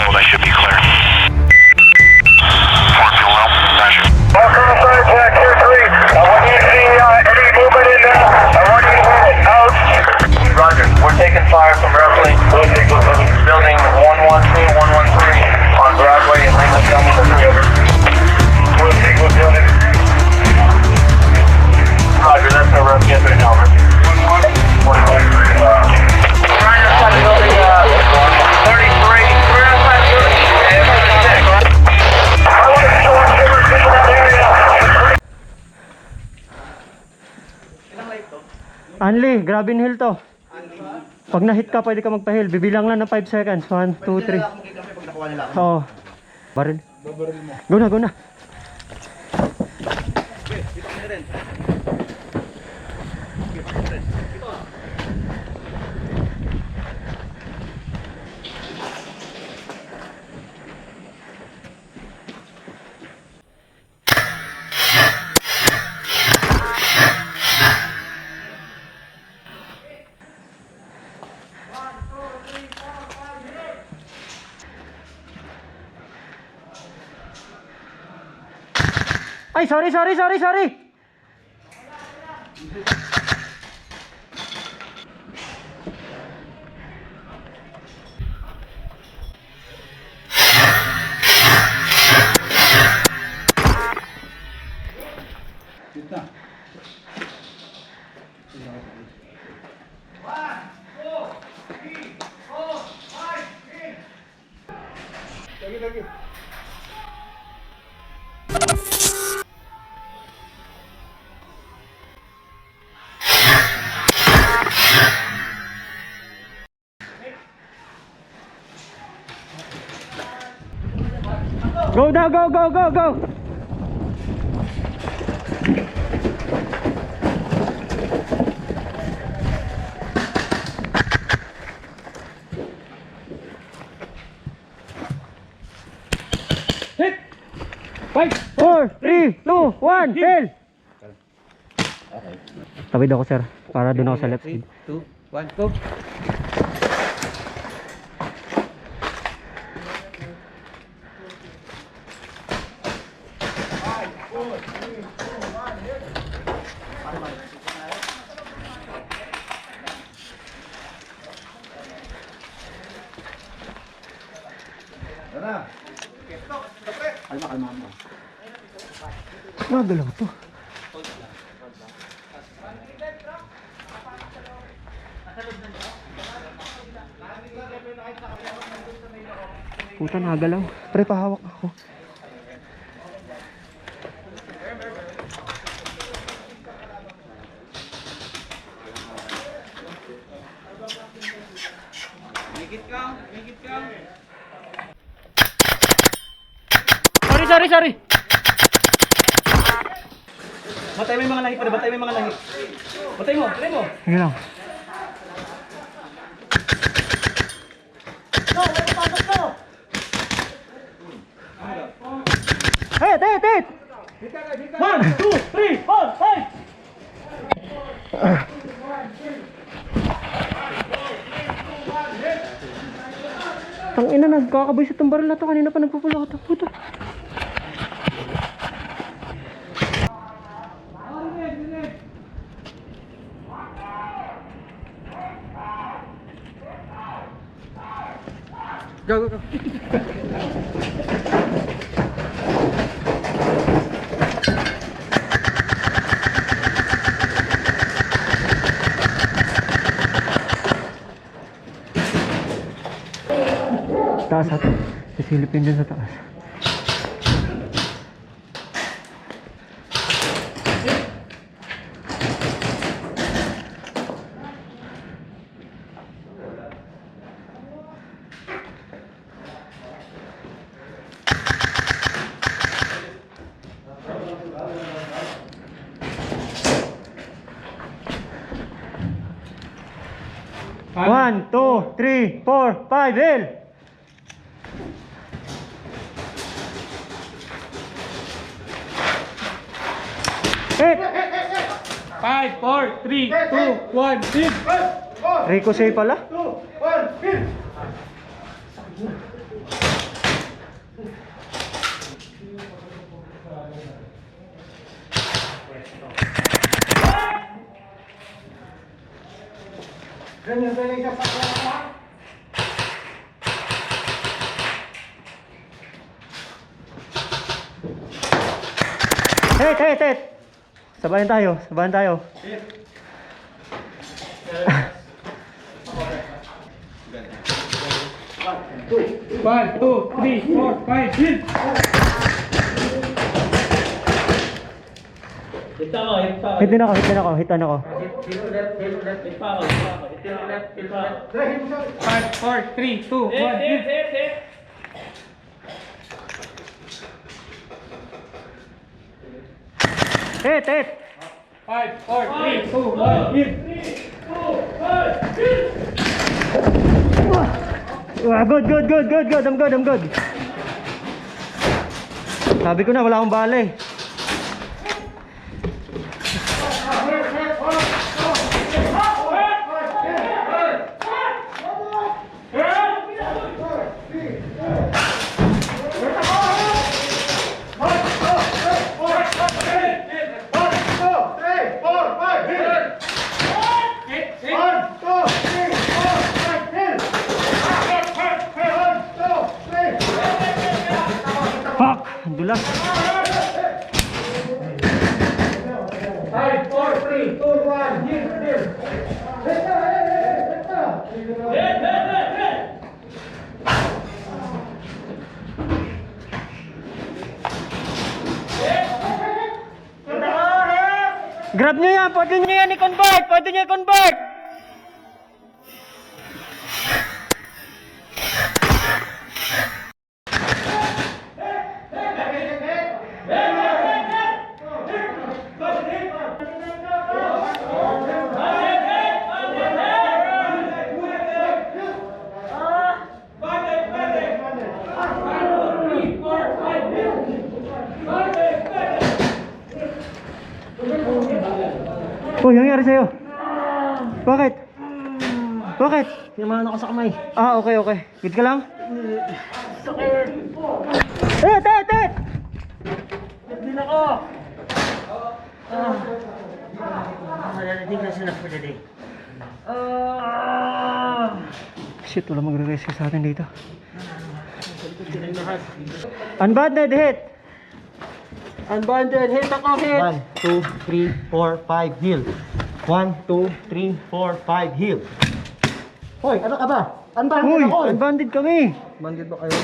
hold. I should be clear. Form fuel well. Roger. Welcome to Jack Tier 3. I want you to see any movement in there. I want you to hit it out. Roger. We're taking fire from roughly building 112, 113 on Broadway and Lincoln County, the three over. We'll building. Roger, that's a rough get right now. 113. Right outside the building, 33. We're outside the building. I want to show up everything in that area. Anli, grabe hill to. Pag na-hit ka, pwede ka magpa-hill. Bibilang lang ng 5 seconds. 1, 2, 3. Oo. Baril. Go na, go na. Ay, sorry. Go now, go. Hit. 5, 4, 3, 2, 1, hill. Tawid ako, sir, para doon ako sa left side. 2, 1, go. Nagalaw to. Puta, nagalaw. Pre, pahawak ako. Higit ka. Sorry. Batay mo yung mga langit. Batay mo. Sige lang. Hit! 1, 2, 3, 4, 5! Tangina, nagkakabuisit itong baril na to. Kanina pa nagpupula ko. Puta. Go. Taas at sisilipin dyan sa taas. One, 2, 3, 4, 5, hill! Hit! 5, 4, 3, 2, 1, hit! Ricochet pala? 2, 1, hit! Hit! Sabayan tayo. Five, two, three, four, five, hit! Hit ako. Hit na ako. Five, four, three, two, one, hit! Hit! Five, four, three, two, one, hit! Good. I'm good. Sabi ko na, wala akong bala eh. Fuck! Ang dulas. Five, four, three, two, one, hit! Grab nyo yan! Pwede nyo yan i-convert! Oh, yung nangyari sa'yo? Bakit? Tinamaan ako sa kamay. Ah, okay. Good ka lang? Sakit! Hit! Hindi na ako! Malalating na sila for the day. Shit, wala magre-rescue sa atin dito. Unbanded hit! Unbanded, hit ako, hit! 1, 2, 3, 4, 5, heal. 1, 2, 3, 4, 5, heal. Hoy, ano ka ba? Unbanded Uy, ako. unbanded kami! Unbanded ba kayo?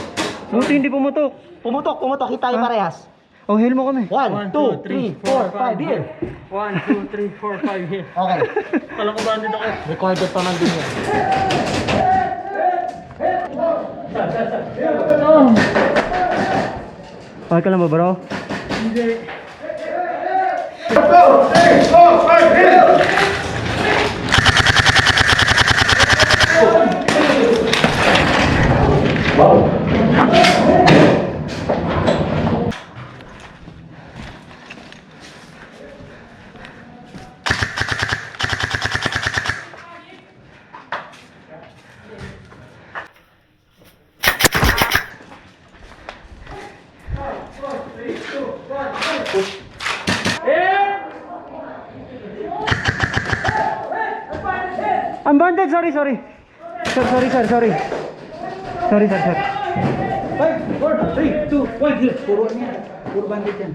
Buti hindi pumutok. Pumutok. Hit tayo Ah. parehas. Oh, heal mo kami. 1, 2, 3, 4, 5, heal. 1, 2, 3, 4, 5, hit! Okay. Kala ko banded ako. Recorded pa man din yan. Okay ka lang ba, bro? Unbanded, sorry. Sorry, sir. 5, 4, 3, 2, 1, hit! Puro niya. Puro banded yan.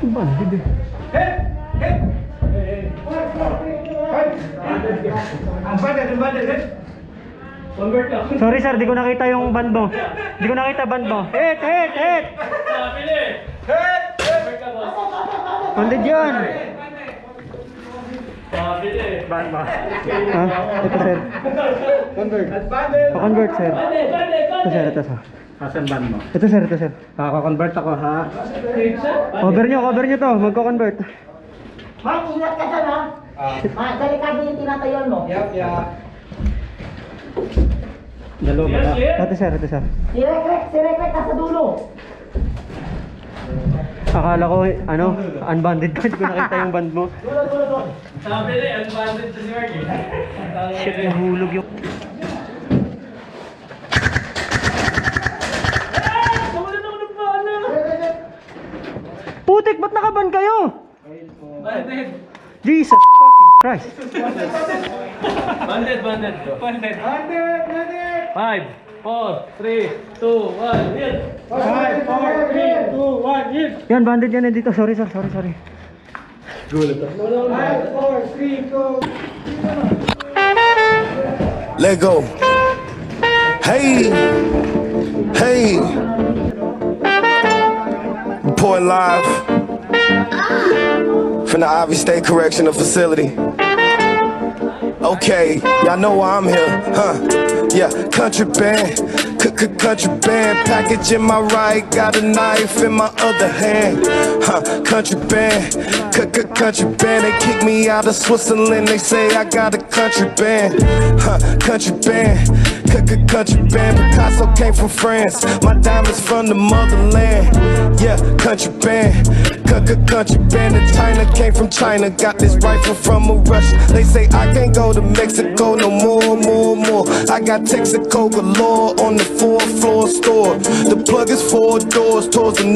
Unbanded eh. Unbanded, hit! Convert ako. Sorry sir, di ko nakita yung band mo. Hit! Banded yan! Band mo. Ha? Ito sir. Unbanded! Pa-convert sir. Ito sir. Asan ban mo? Ito sir, ito sir. Kaka-convert ako ha. Cover nyo to. Magko-convert. Mark, ingat ka dyan ha. Delikado yung tinatayuan mo. Dalawa ba? Ito sir. Si Rekrek nasa dulo. Akala ko, unbanded ka. Hindi ko nakita yung band mo. Sabi rin, unbanded to si Mark eh. Shit, nahulog yung... Putik, ba't nakaban kayo? Banded. Jesus fucking Christ. Banded. 5, 4, 3, 2, 1, yield. 5, 4, 3, 2, 1, yield! Yan, banded yan dito. Sorry. 5, 4, 3, 2... Let go. Hey, reporting live from the Ivy State Correctional Facility. Okay, y'all know why I'm here, huh? Yeah, country band, country band, package in my right, got a knife in my other hand, huh? Country band, country band, they kick me out of Switzerland, they say I got a country band, huh? Country band, country band, Picasso came from France, my diamonds from the motherland, yeah, country band, country band, and China came from China, got this rifle from a Russian, they say I can't go to Mexico no more. I got Texaco galore on the 4th floor store. The plug is 4 doors towards the